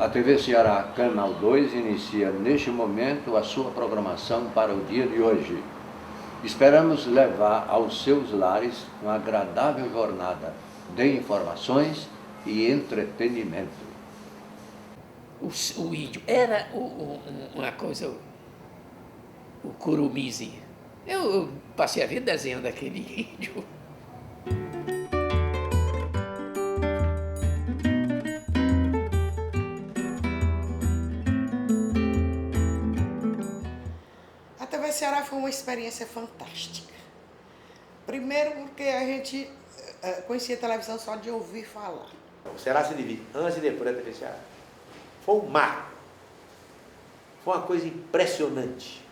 A TV Ceará Canal 2 inicia neste momento a sua programação para o dia de hoje. Esperamos levar aos seus lares uma agradável jornada de informações e entretenimento. O índio era uma coisa, o curumizinho. Eu passei a vida desenhando aquele índio. A TV Ceará foi uma experiência fantástica. Primeiro porque a gente conhecia a televisão só de ouvir falar. O Ceará se divide antes e depois da TV Ceará. Foi um marco. Foi uma coisa impressionante.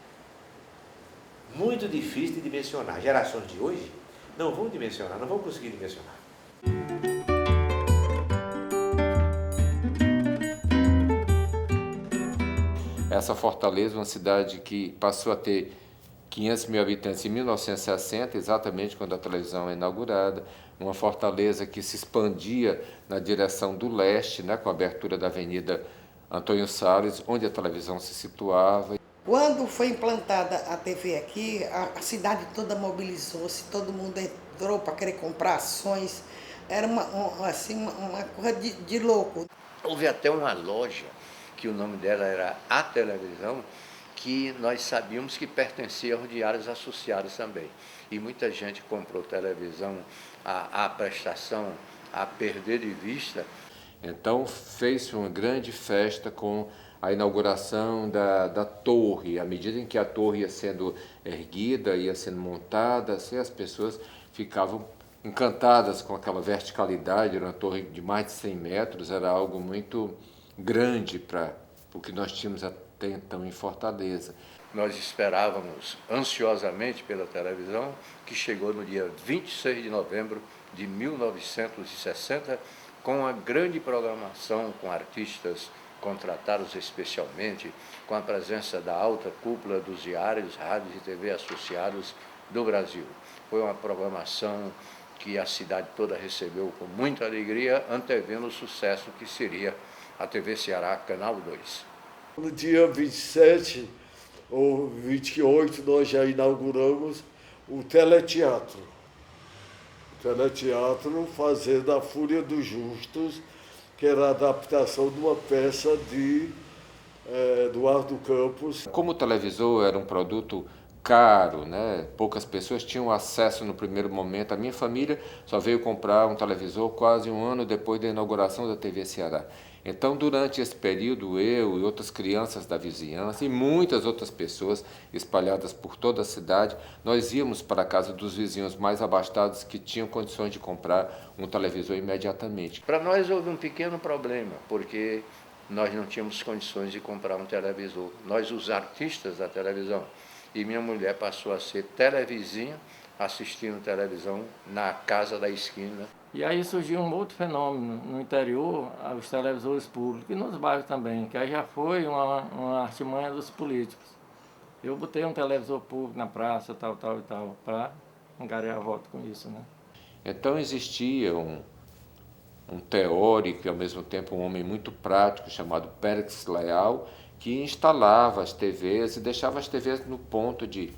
Muito difícil de dimensionar. Gerações de hoje não vão dimensionar, não vão conseguir dimensionar. Essa Fortaleza, uma cidade que passou a ter 500 mil habitantes em 1960, exatamente quando a televisão é inaugurada, uma fortaleza que se expandia na direção do leste, né, com a abertura da Avenida Antônio Salles, onde a televisão se situava. Quando foi implantada a TV aqui, a cidade toda mobilizou-se, todo mundo entrou para querer comprar ações, era uma coisa de louco. Houve até uma loja, que o nome dela era A Televisão, que nós sabíamos que pertencia aos diários associados também. E muita gente comprou televisão à prestação, a perder de vista. Então fez-se uma grande festa com a inauguração da torre. À medida em que a torre ia sendo erguida, ia sendo montada, assim, as pessoas ficavam encantadas com aquela verticalidade. Era uma torre de mais de 100 metros, era algo muito grande para o que nós tínhamos até então em Fortaleza. Nós esperávamos ansiosamente pela televisão, que chegou no dia 26 de novembro de 1960, com uma grande programação, com artistas contratados especialmente, com a presença da alta cúpula dos diários, rádios e TV associados do Brasil. Foi uma programação que a cidade toda recebeu com muita alegria, antevendo o sucesso que seria a TV Ceará Canal 2. No dia 27 ou 28 nós já inauguramos o teleteatro. O teleteatro fazendo A Fúria dos Justos, que era a adaptação de uma peça de Eduardo Campos. Como o televisor era um produto caro, né? Poucas pessoas tinham acesso no primeiro momento. A minha família só veio comprar um televisor quase um ano depois da inauguração da TV Ceará. Então, durante esse período, eu e outras crianças da vizinhança e muitas outras pessoas espalhadas por toda a cidade, nós íamos para a casa dos vizinhos mais abastados que tinham condições de comprar um televisor imediatamente. Para nós houve um pequeno problema, porque nós não tínhamos condições de comprar um televisor. Nós, os artistas da televisão, e minha mulher passou a ser televizinha, assistindo televisão na casa da esquina. E aí surgiu um outro fenômeno no interior, os televisores públicos, e nos bairros também, que aí já foi uma artimanha dos políticos. Eu botei um televisor público na praça, tal, para angariar voto com isso, né? Então existia um teórico e ao mesmo tempo um homem muito prático chamado Périx Leal, que instalava as TVs e deixava as TVs no ponto de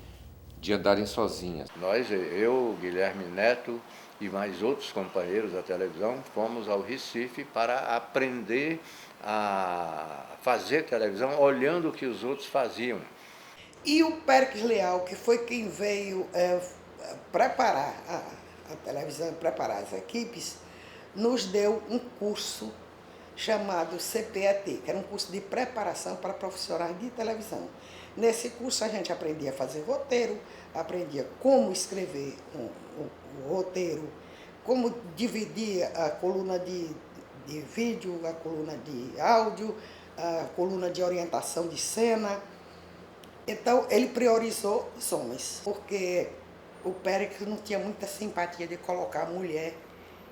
andarem sozinhas. Nós, eu, Guilherme Neto e mais outros companheiros da televisão, fomos ao Recife para aprender a fazer televisão olhando o que os outros faziam. E o Périx Leal, que foi quem veio preparar a televisão, preparar as equipes, nos deu um curso chamado CPET, que era um curso de preparação para profissionais de televisão. Nesse curso a gente aprendia a fazer roteiro, aprendia como escrever um roteiro, como dividir a coluna de vídeo, a coluna de áudio, a coluna de orientação de cena. Então ele priorizou os homens, porque o Périx não tinha muita simpatia de colocar a mulher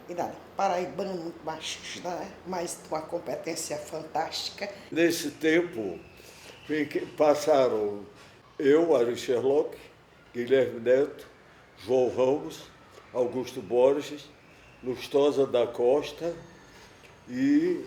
e nada. Paraibano muito machista, né? Mas uma competência fantástica. Nesse tempo passaram eu, Ari Sherlock, Guilherme Neto, João Ramos, Augusto Borges, Lustosa da Costa e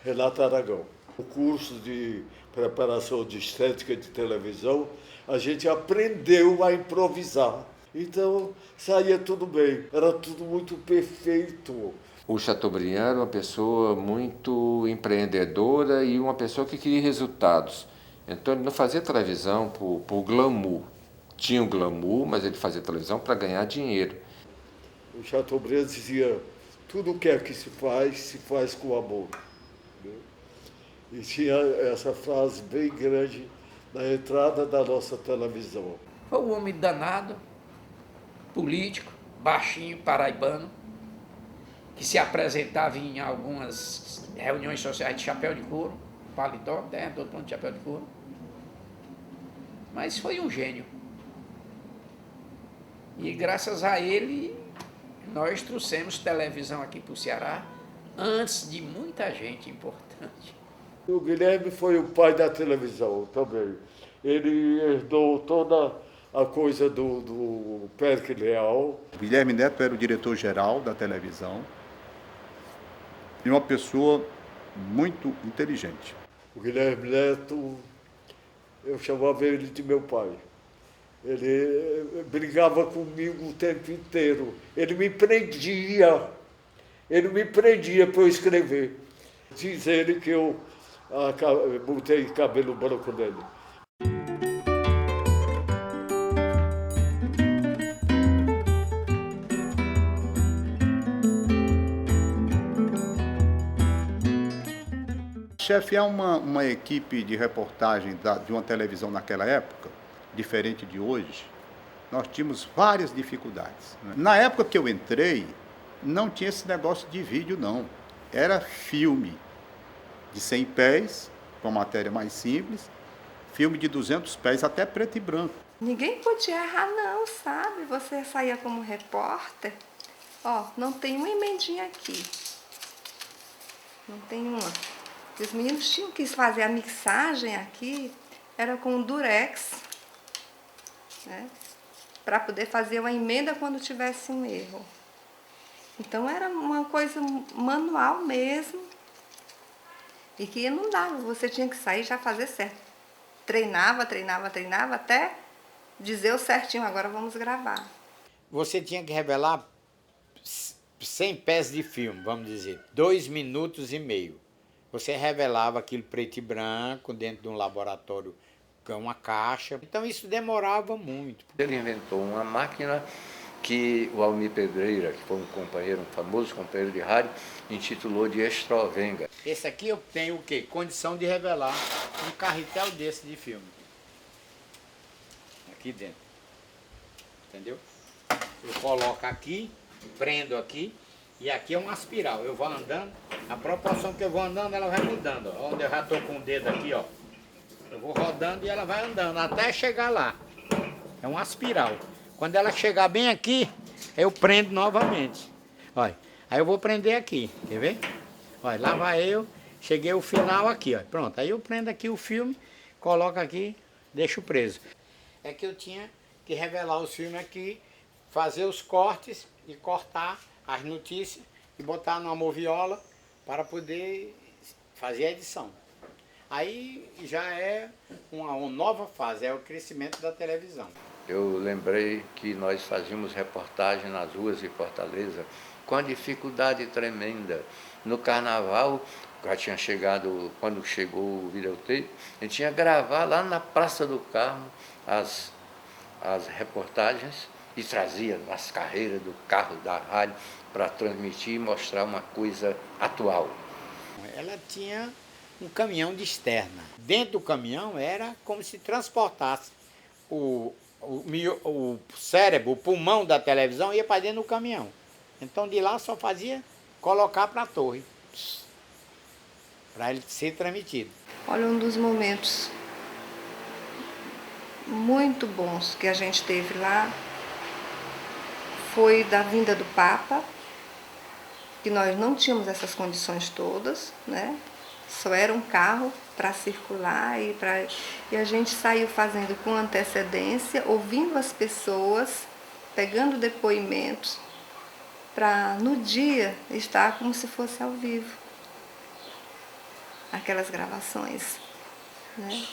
Renato Aragão. O curso de preparação de estética de televisão, a gente aprendeu a improvisar. Então, saía tudo bem, era tudo muito perfeito. O Chateaubriand era uma pessoa muito empreendedora e uma pessoa que queria resultados. Então ele não fazia televisão por glamour. Tinha o glamour, mas ele fazia televisão para ganhar dinheiro. O Chateaubriand dizia, tudo o que é que se faz com amor. E tinha essa frase bem grande na entrada da nossa televisão. Foi um homem danado, político, baixinho, paraibano, que se apresentava em algumas reuniões sociais de chapéu de couro, paletó, todo mundo de chapéu de couro. Mas foi um gênio. E graças a ele, nós trouxemos televisão aqui para o Ceará, antes de muita gente importante. O Guilherme foi o pai da televisão também. Ele herdou toda a coisa do Pérez Leal. O Guilherme Neto era o diretor-geral da televisão e uma pessoa muito inteligente. O Guilherme Neto, eu chamava ele de meu pai. Ele brigava comigo o tempo inteiro. Ele me prendia para eu escrever. Diz ele que eu botei cabelo branco nele. Chefiar uma equipe de reportagem de uma televisão naquela época, diferente de hoje, nós tínhamos várias dificuldades. Na época que eu entrei, não tinha esse negócio de vídeo, não. Era filme de 100 pés, com matéria mais simples, filme de 200 pés, até preto e branco. Ninguém podia errar não, sabe? Você saía como repórter, ó, não tem uma emendinha aqui. Não tem uma. Os meninos tinham que fazer a mixagem aqui, era com durex, né? Para poder fazer uma emenda quando tivesse um erro. Então era uma coisa manual mesmo. E que não dava, você tinha que sair e já fazer certo. Treinava até dizer o certinho, agora vamos gravar. Você tinha que revelar 100 pés de filme, vamos dizer, 2 minutos e meio. Você revelava aquilo preto e branco dentro de um laboratório com uma caixa. Então isso demorava muito. Ele inventou uma máquina que o Almir Pedreira, que foi um companheiro, um famoso companheiro de rádio, intitulou de Estrovenga. Esse aqui eu tenho o quê? Condição de revelar um carretel desse de filme. Aqui dentro. Entendeu? Eu coloco aqui, prendo aqui, e aqui é uma espiral. Eu vou andando, a proporção que eu vou andando, ela vai mudando. Ó. Onde eu já estou com o dedo aqui, ó. Eu vou rodando e ela vai andando até chegar lá. É uma espiral. Quando ela chegar bem aqui, eu prendo novamente. Olha, aí eu vou prender aqui, quer ver? Olha, lá vai eu, cheguei ao final aqui, ó. Pronto, aí eu prendo aqui o filme, coloco aqui, deixo preso. É que eu tinha que revelar os filmes aqui, fazer os cortes e cortar as notícias e botar numa moviola para poder fazer a edição. Aí já é uma nova fase, é o crescimento da televisão. Eu lembrei que nós fazíamos reportagem nas ruas de Fortaleza com a dificuldade tremenda. No carnaval, já tinha chegado, quando chegou o videotape, a gente tinha que gravar lá na Praça do Carmo as reportagens e trazia as carreiras do carro, da rádio, para transmitir e mostrar uma coisa atual. Ela tinha um caminhão de externa. Dentro do caminhão era como se transportasse o cérebro, o pulmão da televisão ia para dentro do caminhão. Então de lá só fazia colocar para a torre, para ele ser transmitido. Olha, um dos momentos muito bons que a gente teve lá foi da vinda do Papa, que nós não tínhamos essas condições todas, né? Só era um carro para circular e a gente saiu fazendo com antecedência, ouvindo as pessoas, pegando depoimentos, para no dia estar como se fosse ao vivo. aquelas gravações, né?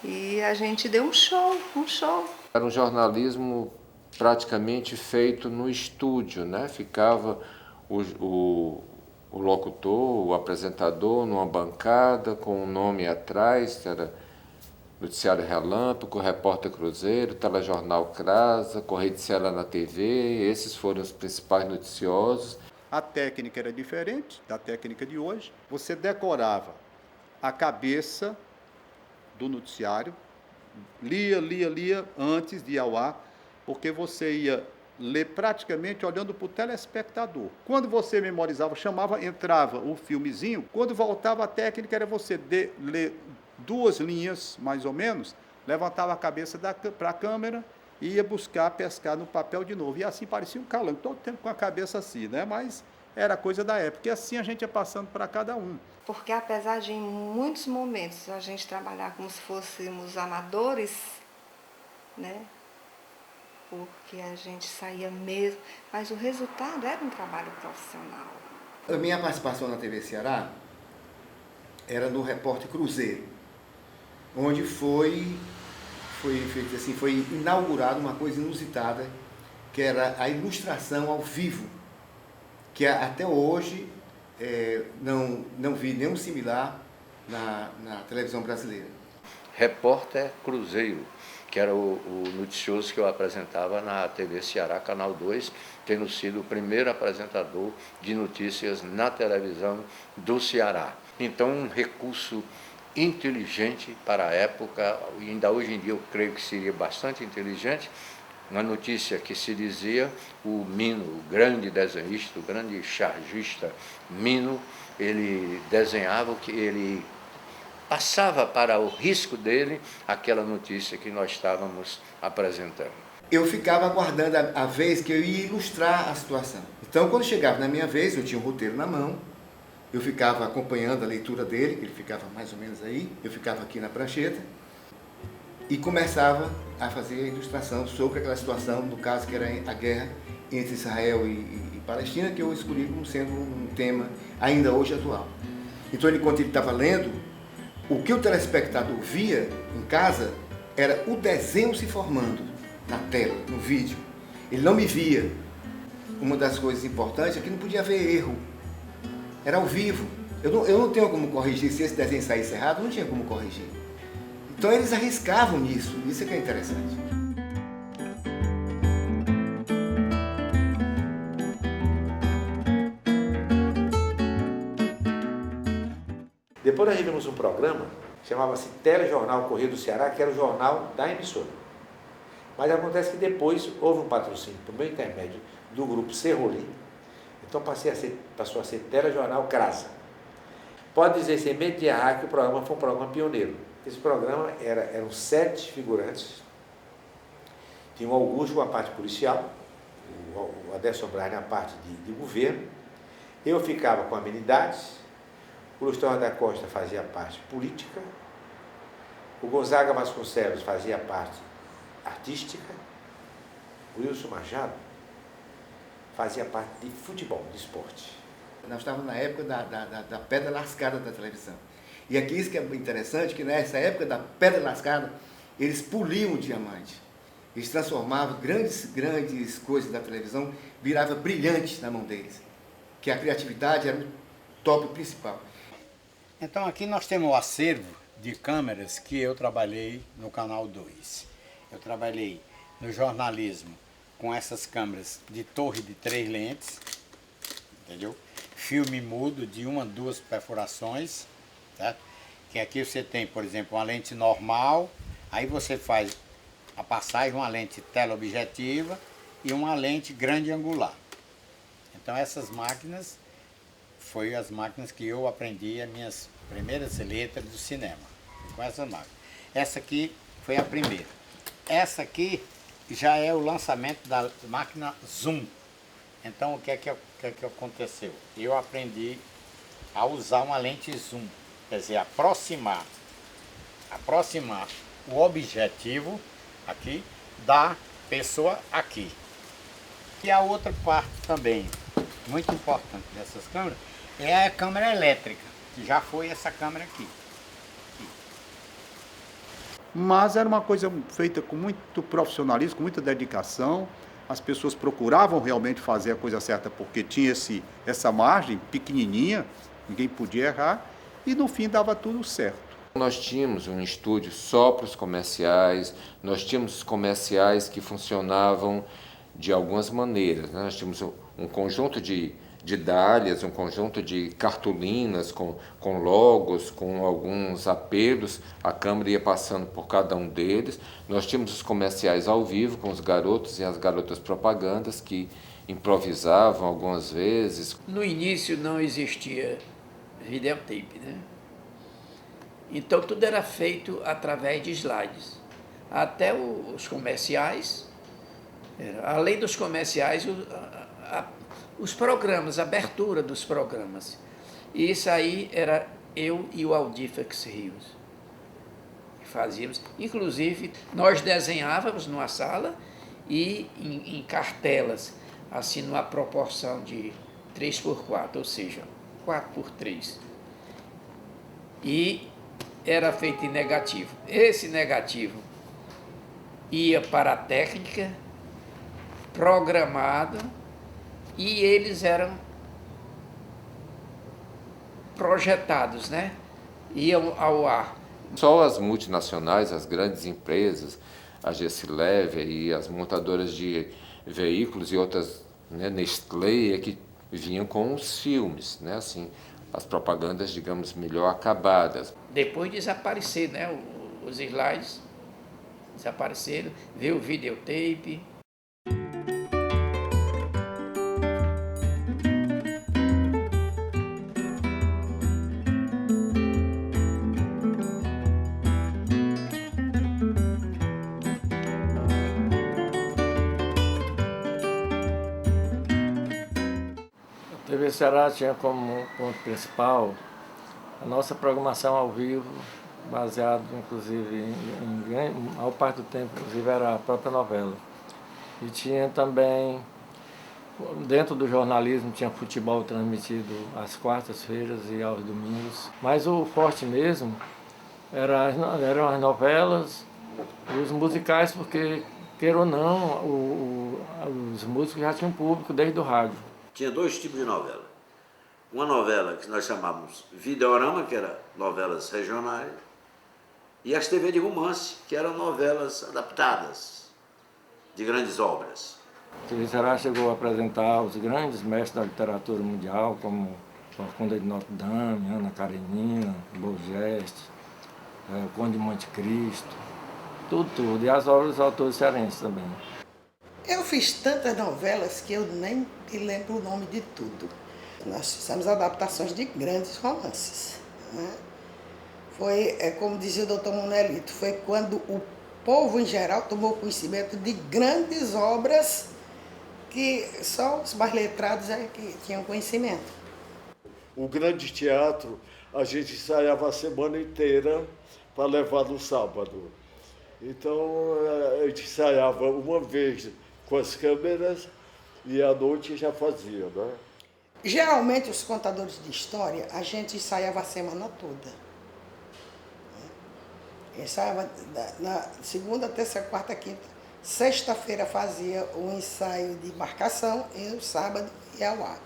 E a gente deu um show. Era um jornalismo praticamente feito no estúdio, né? Ficava o locutor, o apresentador numa bancada com um nome atrás, era Noticiário Relâmpago, Repórter Cruzeiro, Telejornal Crasa, Correio de Ceará na TV, esses foram os principais noticiosos. A técnica era diferente da técnica de hoje. Você decorava a cabeça do noticiário, lia antes de ir ao ar, porque você ia ler praticamente olhando para o telespectador. Quando você memorizava, entrava o filmezinho, quando voltava a técnica era você ler 2 linhas, mais ou menos, levantava a cabeça para a câmera e ia pescar no papel de novo. E assim parecia um calango, todo tempo com a cabeça assim, né? Mas era coisa da época. E assim a gente ia passando para cada um. Porque apesar de em muitos momentos a gente trabalhar como se fôssemos amadores, né? Porque a gente saía mesmo, mas o resultado era um trabalho profissional. A minha participação na TV Ceará era no Repórter Cruzeiro, onde foi feito assim, foi inaugurada uma coisa inusitada, que era a ilustração ao vivo, que até hoje não vi nenhum similar na televisão brasileira. Repórter Cruzeiro, que era o noticioso que eu apresentava na TV Ceará, Canal 2, tendo sido o primeiro apresentador de notícias na televisão do Ceará. Então, um recurso inteligente para a época, e ainda hoje em dia eu creio que seria bastante inteligente, uma notícia que se dizia, o Mino, o grande desenhista, o grande chargista Mino, ele desenhava, que ele passava para o risco dele aquela notícia que nós estávamos apresentando. Eu ficava aguardando a vez que eu ia ilustrar a situação. Então, quando chegava na minha vez, eu tinha um roteiro na mão, eu ficava acompanhando a leitura dele, que ele ficava mais ou menos aí, eu ficava aqui na prancheta, e começava a fazer a ilustração sobre aquela situação, no caso que era a guerra entre Israel e Palestina, que eu escolhi como sendo um tema ainda hoje atual. Então, enquanto ele estava lendo, o que o telespectador via em casa era o desenho se formando na tela, no vídeo. Ele não me via. Uma das coisas importantes é que não podia haver erro. Era ao vivo. Eu não tenho como corrigir. Se esse desenho saísse errado, não tinha como corrigir. Então eles arriscavam nisso. Isso é que é interessante. Depois nós tivemos um programa, chamava-se Telejornal Correio do Ceará, que era o jornal da emissora. Mas acontece que depois houve um patrocínio, por meu intermédio, do grupo Serrolim. Então passou a ser Telejornal Crasa. Pode dizer sem medo de errar que o programa foi um programa pioneiro. Esse programa eram 7 figurantes. Tinha o Augusto com a parte policial, o Adelson Braz na parte de governo. Eu ficava com amenidades. O Lustão da Costa fazia a parte política, o Gonzaga Vasconcelos fazia a parte artística, o Wilson Machado fazia parte de futebol, de esporte. Nós estávamos na época da pedra lascada da televisão. E aqui isso que é interessante, que nessa época da pedra lascada, eles poliam o diamante. Eles transformavam grandes coisas da televisão, virava brilhante na mão deles. Que a criatividade era o tópico principal. Então aqui nós temos o acervo de câmeras que eu trabalhei no Canal 2. Eu trabalhei no jornalismo com essas câmeras de torre de 3 lentes, entendeu? Filme mudo de 1 a 2 perfurações, certo? Que aqui você tem, por exemplo, uma lente normal, aí você faz a passagem, uma lente teleobjetiva e uma lente grande angular. Então essas máquinas foi as máquinas que eu aprendi as minhas primeiras letras do cinema, com essa máquina. Essa aqui foi a primeira. Essa aqui já é o lançamento da máquina Zoom. Então o que é que aconteceu? Eu aprendi a usar uma lente Zoom, quer dizer, aproximar o objetivo aqui da pessoa aqui. E a outra parte também, muito importante dessas câmeras, é a câmera elétrica. que já foi essa câmera aqui. Mas era uma coisa feita com muito profissionalismo, com muita dedicação. As pessoas procuravam realmente fazer a coisa certa porque tinha essa margem pequenininha, ninguém podia errar, e no fim dava tudo certo. Nós tínhamos um estúdio só para os comerciais, nós tínhamos comerciais que funcionavam de algumas maneiras, né? Nós tínhamos um conjunto de dálias, um conjunto de cartolinas com logos, com alguns apelos, a câmera ia passando por cada um deles. Nós tínhamos os comerciais ao vivo com os garotos e as garotas propagandas que improvisavam algumas vezes. No início não existia videotape, né? Então tudo era feito através de slides. Até os comerciais, além dos comerciais, os programas, a abertura dos programas. E isso aí era eu e o Aldífax Rios que fazíamos. Inclusive, nós desenhávamos numa sala e em cartelas, assim, numa proporção de 3x4, ou seja, 4x3. E era feito em negativo. Esse negativo ia para a técnica, programado, e eles eram projetados, né? Iam ao ar. Só as multinacionais, as grandes empresas, a Gessileve e as montadoras de veículos e outras, né, Nestlé, que vinham com os filmes, né, assim, as propagandas, digamos, melhor acabadas. Depois de desaparecer, né, os slides desapareceram, veio o videotape. A TV Ceará tinha como ponto principal a nossa programação ao vivo, baseado inclusive a maior parte do tempo, inclusive, era a própria novela. E tinha também, dentro do jornalismo, tinha futebol transmitido às quartas-feiras e aos domingos. Mas o forte mesmo eram as novelas e os musicais, porque, queira ou não, os músicos já tinham público desde o rádio. Tinha dois tipos de novela. Uma novela que nós chamávamos Videorama, que era novelas regionais, e as TV de romance, que eram novelas adaptadas de grandes obras. A TV Ceará chegou a apresentar os grandes mestres da literatura mundial, como Conde de Notre Dame, Ana Karenina, Borges, Conde de Monte Cristo, tudo. E as obras dos autores cearenses também. Eu fiz tantas novelas que eu nem me lembro o nome de tudo. Nós fizemos adaptações de grandes romances, né? Foi, como dizia o doutor Monelito, foi quando o povo em geral tomou conhecimento de grandes obras que só os mais letrados é que tinham conhecimento. O grande teatro, a gente ensaiava a semana inteira para levar no sábado. Então, a gente ensaiava uma vez com as câmeras e à noite já fazia, né? Geralmente, os contadores de história, a gente ensaiava a semana toda. Ensaiava na segunda, terça, quarta, quinta. Sexta-feira fazia o ensaio de marcação e o sábado ia ao ar.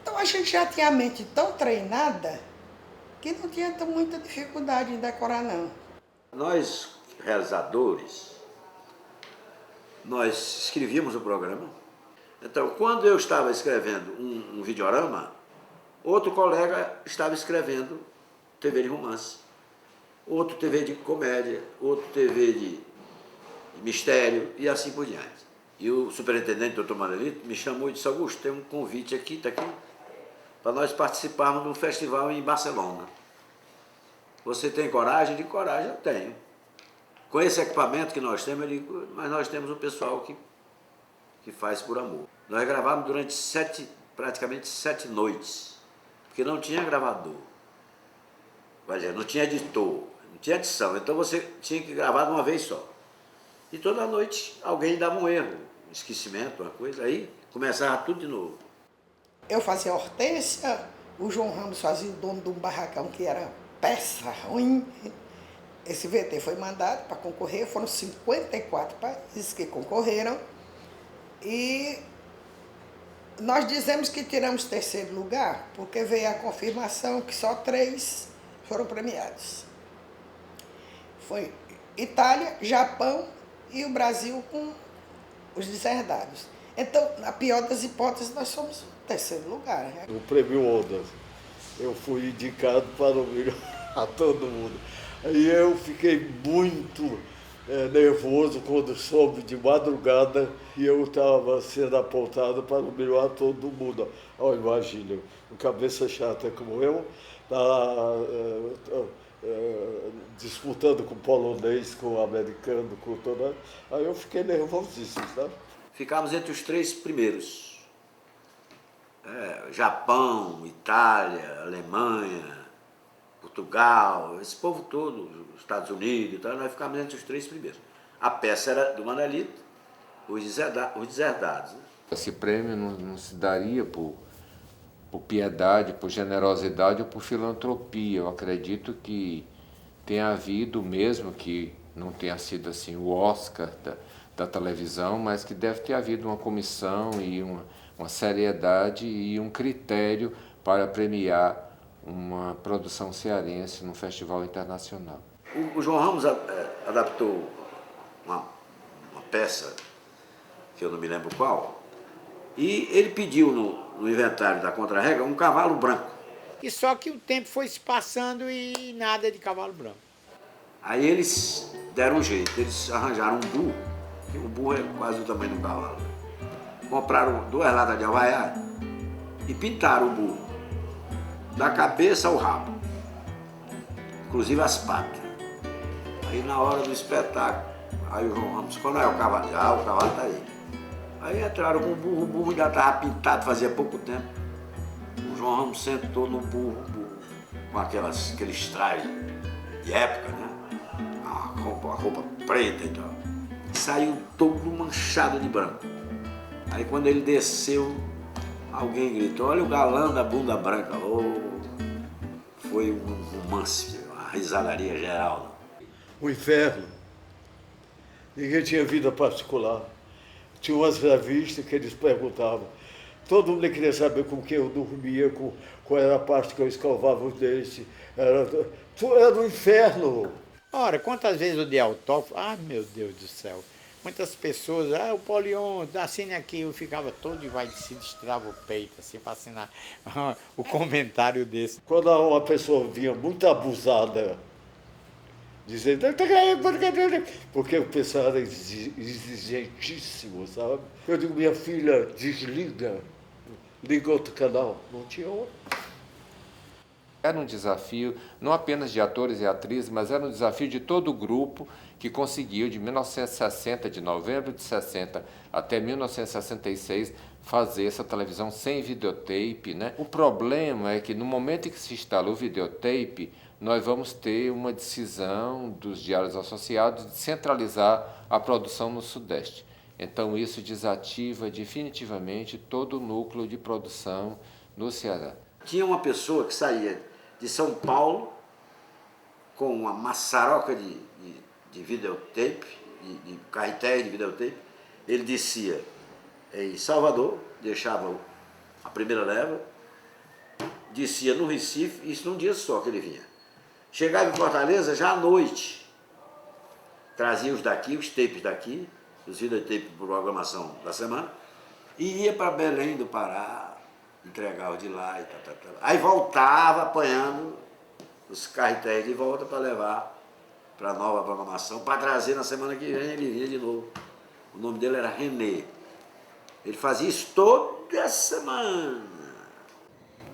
Então, a gente já tinha a mente tão treinada que não tinha muita dificuldade em decorar, não. Nós, realizadores, nós escrevíamos o programa. Então, quando eu estava escrevendo um videorama, outro colega estava escrevendo TV de romance, outro TV de comédia, outro TV de mistério e assim por diante. E o superintendente, doutor Manelito, me chamou e disse: Augusto, tem um convite aqui, para nós participarmos de um festival em Barcelona. Você tem coragem? Eu digo: coragem eu tenho. Com esse equipamento que nós temos, eu digo: mas nós temos um pessoal que faz por amor. Nós gravávamos durante praticamente 7 noites, porque não tinha gravador, vai dizer, não tinha editor, não tinha edição, então você tinha que gravar de uma vez só. E toda noite alguém dava um erro, um esquecimento, uma coisa, aí começava tudo de novo. Eu fazia Hortência, O João Ramos fazia o dono de um barracão que era peça ruim. Esse VT foi mandado para concorrer, foram 54 países que concorreram. E nós dizemos que tiramos terceiro lugar, porque veio a confirmação que só 3 foram premiados. Foi Itália, Japão e o Brasil com os deserdados. Então, na pior das hipóteses, nós somos o terceiro lugar. Né? O prêmio Ondas, eu fui indicado para o melhor a todo mundo. Aí eu fiquei muito nervoso quando soube de madrugada e eu estava sendo apontado para o melhor ator do mundo. Oh, imagina, um cabeça chata como eu, disputando com o polonês, com o americano, com o todo. Aí eu fiquei nervosíssimo, sabe? Ficámos entre os 3 primeiros. Japão, Itália, Alemanha, Portugal, esse povo todo, Estados Unidos e tal, nós ficámos entre os 3 primeiros. A peça era do Manelito, os Deserdados. Né? Esse prêmio não se daria por piedade, por generosidade ou por filantropia. Eu acredito que tenha havido, mesmo que não tenha sido assim o Oscar da televisão, mas que deve ter havido uma comissão e uma seriedade e um critério para premiar uma produção cearense num festival internacional. O João Ramos adaptou uma peça, que eu não me lembro qual, e ele pediu no inventário da Contra-Regra um cavalo branco. E só que o tempo foi se passando e nada de cavalo branco. Aí eles deram um jeito, eles arranjaram um burro, que o burro é quase o tamanho de um cavalo. Compraram 2 latas de havaiá e pintaram o burro, da cabeça ao rabo, inclusive as patas. Aí na hora do espetáculo, aí o João Ramos, quando é o cavalo? Ah, o cavalo tá aí. Aí entraram com o burro já estava pintado fazia pouco tempo. O João Ramos sentou no burro com aqueles trajes de época, né? A roupa preta e tal. Saiu todo manchado de branco. Aí quando ele desceu, alguém gritou, olha o galã da bunda branca. Oh, foi um romance, uma risadaria geral. O inferno. Ninguém tinha vida particular. Tinha umas revistas que eles perguntavam. Todo mundo queria saber com quem eu dormia, qual era a parte que eu escovava os dentes. Era o inferno. Ora, quantas vezes eu dei autógrafo? Ah, meu Deus do céu. Muitas pessoas, o Polion, assine aqui, eu ficava todo se destrava o peito, assim, para assinar o comentário desse. Quando uma pessoa vinha muito abusada, dizendo, porque o pessoal era exigentíssimo, sabe? Eu digo, minha filha, desliga, liga outro canal. Não tinha outro. Era um desafio, não apenas de atores e atrizes, mas era um desafio de todo o grupo que conseguiu, de 1960, de novembro de 60 até 1966, fazer essa televisão sem videotape, né? O problema é que no momento em que se instala o videotape, nós vamos ter uma decisão dos diários associados de centralizar a produção no Sudeste. Então isso desativa definitivamente todo o núcleo de produção no Ceará. Tinha uma pessoa que saía de São Paulo com uma maçaroca de videotape, de carretéis de videotape. Ele descia em Salvador, deixava a primeira leva, descia no Recife, isso num dia só que ele vinha. Chegava em Fortaleza já à noite, trazia os tapes daqui, os videotapes de programação da semana, e ia para Belém do Pará, entregava de lá e tal. Aí voltava apanhando os carretéis de volta para levar para a nova programação, para trazer na semana que vem, ele vinha de novo. O nome dele era René. Ele fazia isso toda semana.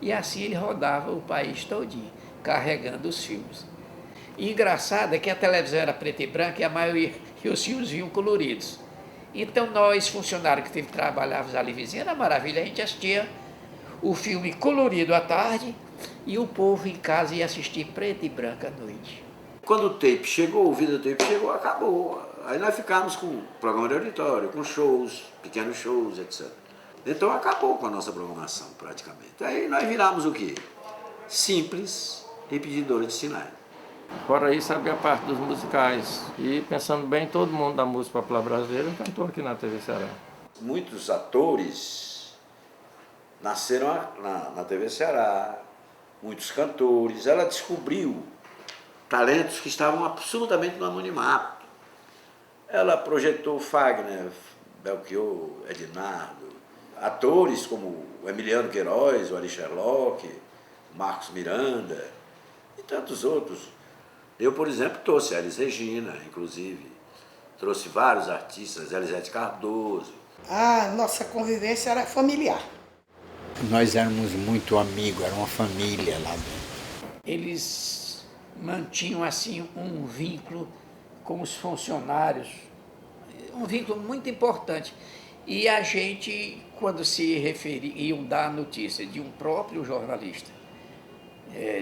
E assim ele rodava o país todinho, carregando os filmes. E engraçado é que a televisão era preta e branca e a maioria, e os filmes vinham coloridos. Então nós, funcionários que trabalhávamos ali vizinha, era maravilha, a gente assistia o filme colorido à tarde e o povo em casa ia assistir preto e branco à noite. Quando o tape chegou, o videotape chegou, acabou. Aí nós ficamos com programa de auditório, com shows, pequenos shows, etc. Então acabou com a nossa programação, praticamente. Aí nós viramos o quê? Simples repetidora de sinais. Fora isso, havia a parte dos musicais. E pensando bem, todo mundo da música popular brasileira cantou aqui na TV Ceará. Muitos atores nasceram na TV Ceará, muitos cantores. Ela descobriu talentos que estavam absolutamente no anonimato. Ela projetou Fagner, Belchior, Ednardo, atores como o Emiliano Queiroz, o Ari Sherlock, Marcos Miranda e tantos outros. Eu, por exemplo, trouxe a Elis Regina, inclusive. Trouxe vários artistas, Elisete Cardoso. A nossa convivência era familiar. Nós éramos muito amigos, era uma família lá dentro. Eles mantinham assim um vínculo com os funcionários, um vínculo muito importante. E a gente, quando se iam dar a notícia de um próprio jornalista,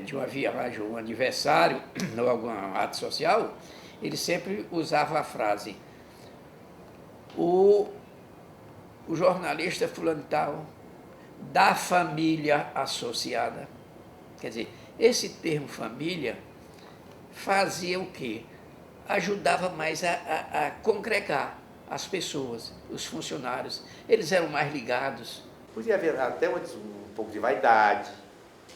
de uma viagem, um aniversário, ou algum ato social, ele sempre usava a frase: o jornalista fulano tal, da família associada. Quer dizer, esse termo família fazia o quê? Ajudava mais a congregar as pessoas, os funcionários. Eles eram mais ligados. Podia haver até um pouco de vaidade,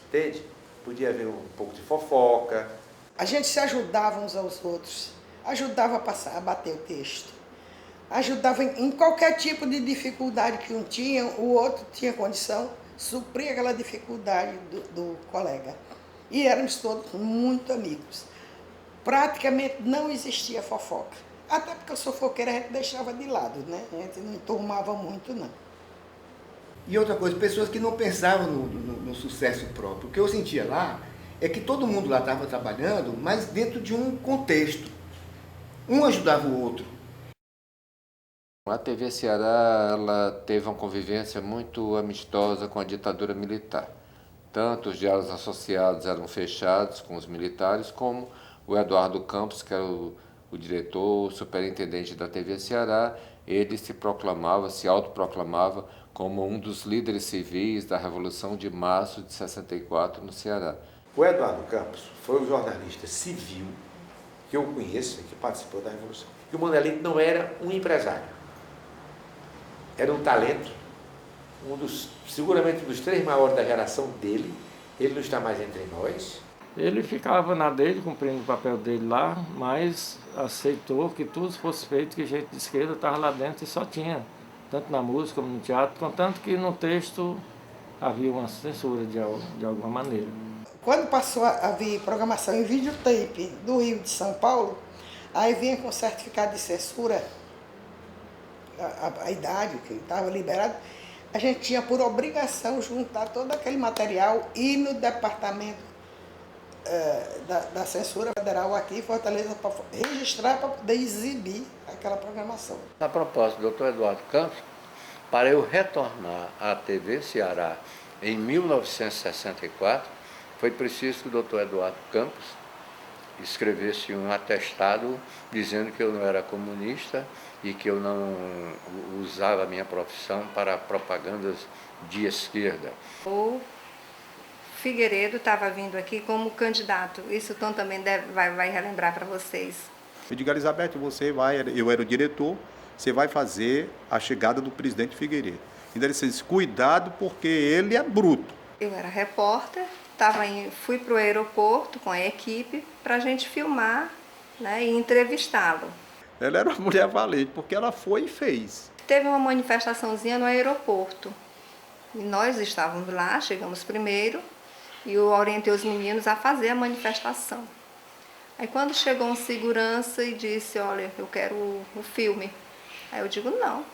entende? Podia haver um pouco de fofoca. A gente se ajudava uns aos outros, ajudava a bater o texto, ajudava em qualquer tipo de dificuldade que um tinha, o outro tinha condição, suprir aquela dificuldade do colega. E éramos todos muito amigos. Praticamente não existia fofoca. Até porque o fofoqueiro a gente deixava de lado, né? A gente não enturmava muito, não. E outra coisa, pessoas que não pensavam no sucesso próprio. O que eu sentia lá é que todo mundo lá estava trabalhando, mas dentro de um contexto. Um ajudava o outro. A TV Ceará ela teve uma convivência muito amistosa com a ditadura militar. Tanto os diálogos associados eram fechados com os militares, como o Eduardo Campos, que era o diretor, o superintendente da TV Ceará, ele se autoproclamava como um dos líderes civis da Revolução de Março de 64 no Ceará. O Eduardo Campos foi o jornalista civil que eu conheço, que participou da Revolução. E o Mandelito não era um empresário. Era um talento, seguramente um dos 3 maiores da geração dele. Ele não está mais entre nós. Ele ficava na dele, cumprindo o papel dele lá, mas aceitou que tudo fosse feito, que gente de esquerda estava lá dentro e só tinha, tanto na música como no teatro, contanto que no texto havia uma censura de alguma maneira. Quando passou a vir programação em videotape do Rio de São Paulo, aí vinha com certificado de censura, a idade que estava liberado, a gente tinha por obrigação juntar todo aquele material e ir no departamento da Censura Federal aqui em Fortaleza para registrar, para poder exibir aquela programação. A propósito, doutor Eduardo Campos, para eu retornar à TV Ceará em 1964, foi preciso que o doutor Eduardo Campos escrevesse um atestado dizendo que eu não era comunista e que eu não usava a minha profissão para propagandas de esquerda. O Figueiredo estava vindo aqui como candidato. Isso o Tom também vai relembrar para vocês. Eu digo, Elizabeth, eu era o diretor, você vai fazer a chegada do presidente Figueiredo. Ainda ele disse, cuidado porque ele é bruto. Eu era repórter, fui para o aeroporto com a equipe para a gente filmar, né, e entrevistá-lo. Ela era uma mulher valente, porque ela foi e fez. Teve uma manifestaçãozinha no aeroporto. E nós estávamos lá, chegamos primeiro, e eu orientei os meninos a fazer a manifestação. Aí quando chegou um segurança e disse, olha, eu quero o filme. Aí eu digo, não,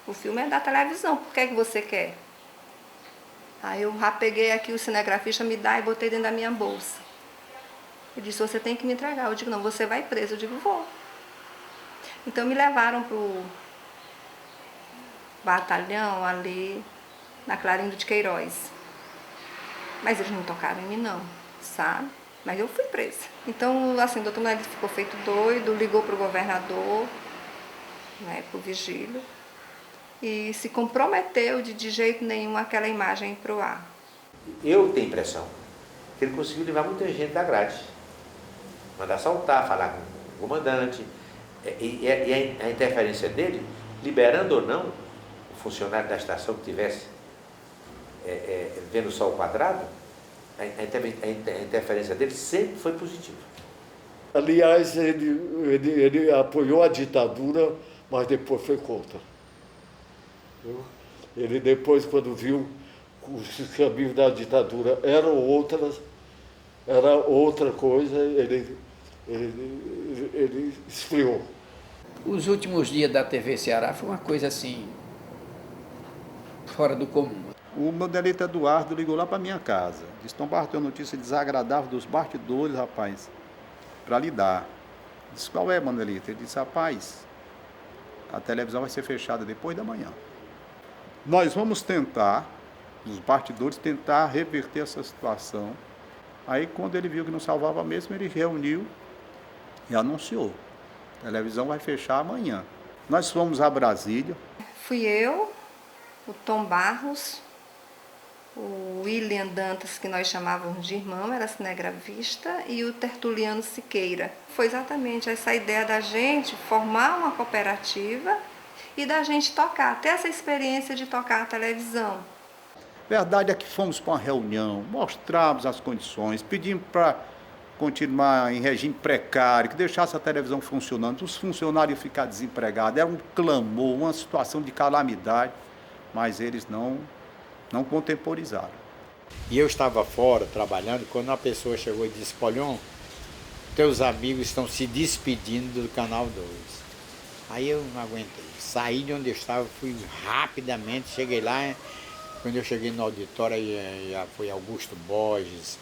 o filme é da televisão, por que é que você quer? Aí eu já peguei aqui o cinegrafista, me dá, e botei dentro da minha bolsa. Ele disse, você tem que me entregar. Eu digo, não, você vai preso. Eu digo, vou. Então me levaram para o batalhão ali na Clarindo de Queiroz. Mas eles não tocaram em mim não, sabe? Mas eu fui presa. Então, assim, o doutor Mandelito ficou feito doido, ligou para o governador, né, para o Vigílio. e se comprometeu de jeito nenhum aquela imagem para o ar. Eu tenho a impressão que ele conseguiu levar muita gente da grade. Mandar soltar, falar com o comandante. E a interferência dele, liberando ou não o funcionário da estação que tivesse vendo só o quadrado, a interferência dele sempre foi positiva. Aliás, ele apoiou a ditadura, mas depois foi contra. Ele depois, quando viu os caminhos da ditadura eram outras, era outra coisa, ele esfriou. Os últimos dias da TV Ceará foi uma coisa assim, fora do comum. O Modelito Eduardo ligou lá para minha casa. Disse, Tom Barros, tem uma notícia desagradável dos bastidores, rapaz, para lhe dar. Disse, qual é, Modelito? Ele disse, rapaz, a televisão vai ser fechada depois da manhã. Nós vamos tentar, os bastidores, tentar reverter essa situação. Aí, quando ele viu que não salvava mesmo, ele reuniu e anunciou. A televisão vai fechar amanhã. Nós fomos a Brasília. Fui eu, o Tom Barros, o William Dantas, que nós chamávamos de irmão, era cinegrafista, e o Tertuliano Siqueira. Foi exatamente essa ideia da gente formar uma cooperativa e da gente tocar, ter essa experiência de tocar a televisão. Verdade é que fomos para uma reunião, mostramos as condições, pedimos para continuar em regime precário, que deixasse a televisão funcionando, os funcionários ficar desempregados, era um clamor, uma situação de calamidade, mas eles não contemporizaram. E eu estava fora trabalhando, quando uma pessoa chegou e disse, Polion, teus amigos estão se despedindo do Canal 2. Aí eu não aguentei, saí de onde eu estava, fui rapidamente, cheguei lá, quando eu cheguei no auditório, aí foi Augusto Borges,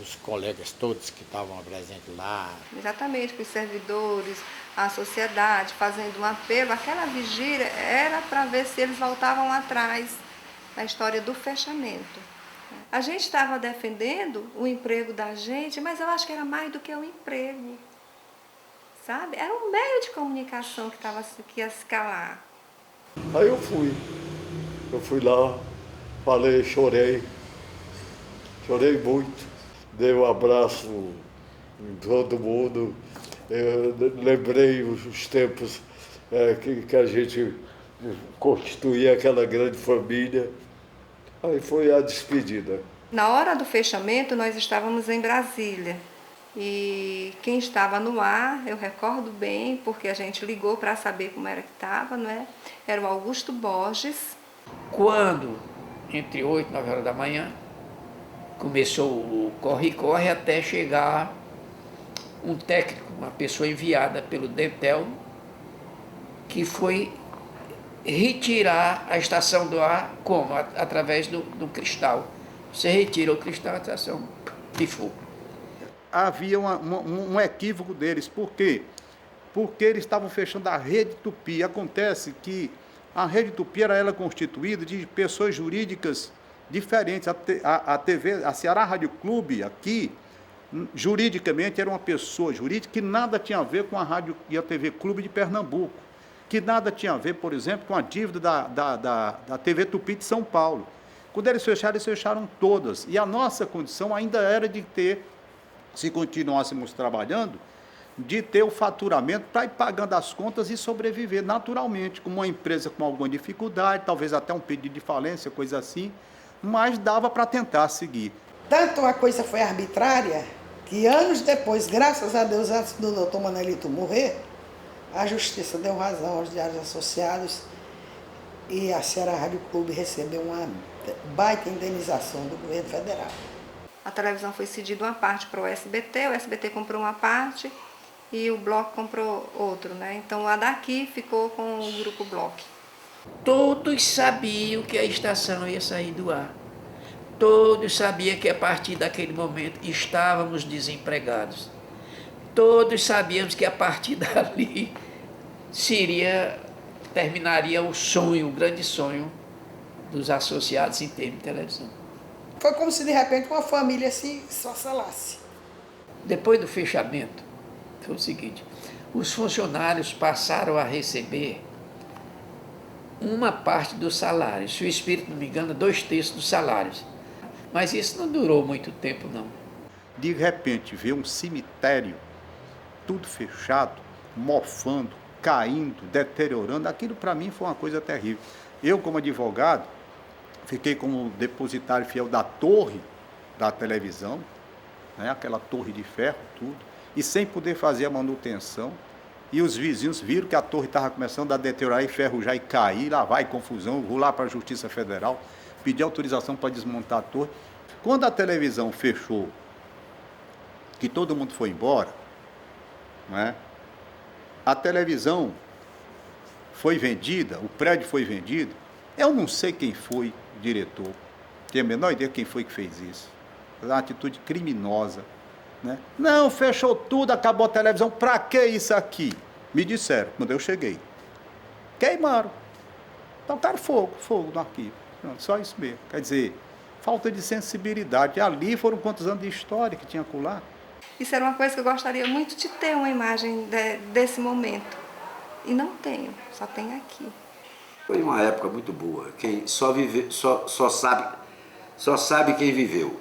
os colegas todos que estavam presentes lá. Exatamente, com os servidores, a sociedade, fazendo um apelo. Aquela vigília era para ver se eles voltavam atrás na história do fechamento. A gente estava defendendo o emprego da gente, mas eu acho que era mais do que um emprego, sabe? Era um meio de comunicação que ia se calar. Aí eu fui lá, falei, chorei muito, dei um abraço em todo mundo, eu lembrei os tempos que a gente constituía aquela grande família, aí foi a despedida. Na hora do fechamento, nós estávamos em Brasília, e quem estava no ar, eu recordo bem, porque a gente ligou para saber como era que estava, não é? Era o Augusto Borges. Quando, entre 8 e 9 horas da manhã, começou o corre-corre até chegar um técnico, uma pessoa enviada pelo Dentel, que foi retirar a estação do ar como? Através do cristal. Você retira o cristal, a estação pifou. Havia um equívoco deles. Por quê? Porque eles estavam fechando a Rede Tupi. Acontece que a Rede Tupi era ela constituída de pessoas jurídicas diferentes. A Ceará Rádio Clube, aqui, juridicamente, era uma pessoa jurídica que nada tinha a ver com a Rádio e a TV Clube de Pernambuco, que nada tinha a ver, por exemplo, com a dívida da TV Tupi de São Paulo. Quando eles fecharam todas. E a nossa condição ainda era de ter, se continuássemos trabalhando, de ter o faturamento para ir pagando as contas e sobreviver naturalmente, como uma empresa com alguma dificuldade, talvez até um pedido de falência, coisa assim, mas dava para tentar seguir. Tanto a coisa foi arbitrária, que anos depois, graças a Deus, antes do doutor Manelito morrer, a Justiça deu razão aos diários associados e a Ceará Rádio Clube recebeu uma baita indenização do governo federal. A televisão foi cedida uma parte para o SBT comprou uma parte e o Bloco comprou outro, né? Então a daqui ficou com o grupo Bloco. Todos sabiam que a estação ia sair do ar. Todos sabiam que a partir daquele momento estávamos desempregados. Todos sabíamos que a partir dali terminaria o sonho, o grande sonho dos associados em termos de televisão. Foi como se de repente uma família se assalasse. Depois do fechamento, foi o seguinte, os funcionários passaram a receber uma parte do salário. Se o espírito não me engana, 2/3 dos salários. Mas isso não durou muito tempo, não. De repente, ver um cemitério, tudo fechado, mofando, caindo, deteriorando, aquilo para mim foi uma coisa terrível. Eu, como advogado, fiquei como depositário fiel da torre da televisão, né, aquela torre de ferro, tudo, e sem poder fazer a manutenção. E os vizinhos viram que a torre estava começando a deteriorar, e ferrujar e cair, lá vai confusão, vou lá para a Justiça Federal, pedi autorização para desmontar a torre. Quando a televisão fechou, que todo mundo foi embora, né, a televisão foi vendida, o prédio foi vendido, eu não sei quem foi o diretor, tenho a menor ideia quem foi que fez isso. Foi uma atitude criminosa, né? Não, fechou tudo, acabou a televisão, para que isso aqui? Me disseram, quando eu cheguei. Queimaram. Tocaram fogo no arquivo. Pronto, só isso mesmo. Quer dizer, falta de sensibilidade. Ali foram quantos anos de história que tinha acolá? Isso era uma coisa que eu gostaria muito de ter, uma imagem desse momento. E não tenho, só tenho aqui. Foi uma época muito boa. Quem só sabe quem viveu.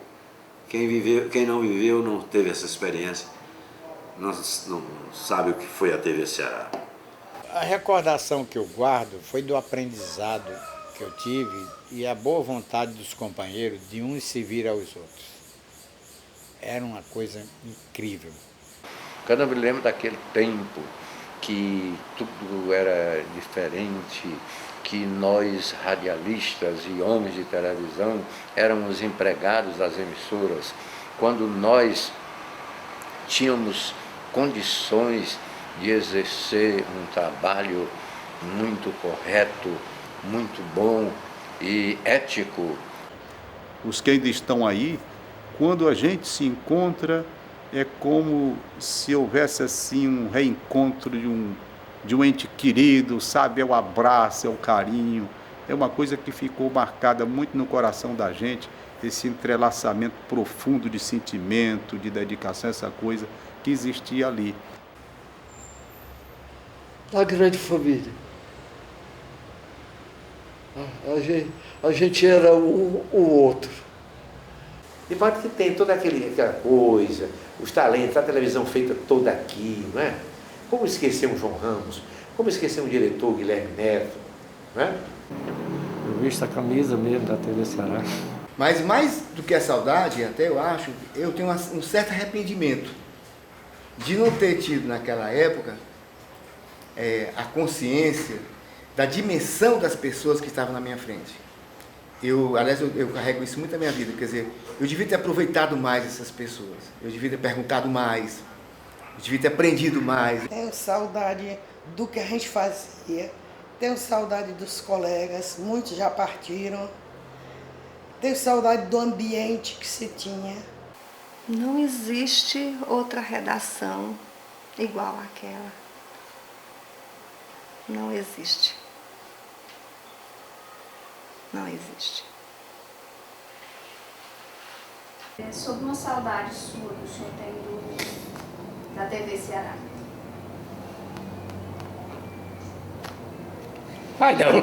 Quem não viveu não teve essa experiência, não sabe o que foi a TV Ceará. A recordação que eu guardo foi do aprendizado que eu tive e a boa vontade dos companheiros de uns se vir aos outros. Era uma coisa incrível. Quando eu me lembro daquele tempo que tudo era diferente, que nós, radialistas e homens de televisão, éramos empregados das emissoras, quando nós tínhamos condições de exercer um trabalho muito correto, muito bom e ético. Os que ainda estão aí, quando a gente se encontra, é como se houvesse assim um reencontro de um ente querido, sabe? É o abraço, é o carinho, é uma coisa que ficou marcada muito no coração da gente, esse entrelaçamento profundo de sentimento, de dedicação, essa coisa que existia ali. A grande família. A gente era o outro. De modo que tem toda aquela coisa, os talentos, a televisão feita toda aqui, não é? Como esquecer um João Ramos? Como esquecer um diretor, Guilherme Neto? Não é? Eu visto a camisa mesmo da TV Ceará. Mas mais do que a saudade, até eu acho, eu tenho um certo arrependimento de não ter tido naquela época a consciência da dimensão das pessoas que estavam na minha frente. Aliás, eu carrego isso muito na minha vida, quer dizer, eu devia ter aproveitado mais essas pessoas, eu devia ter perguntado mais, eu devia ter aprendido mais. Tenho saudade do que a gente fazia, tenho saudade dos colegas, muitos já partiram, tenho saudade do ambiente que se tinha. Não existe outra redação igual àquela. Não existe. Não existe. Sobre uma saudade sua que o senhor tem da TV Ceará. Vai não.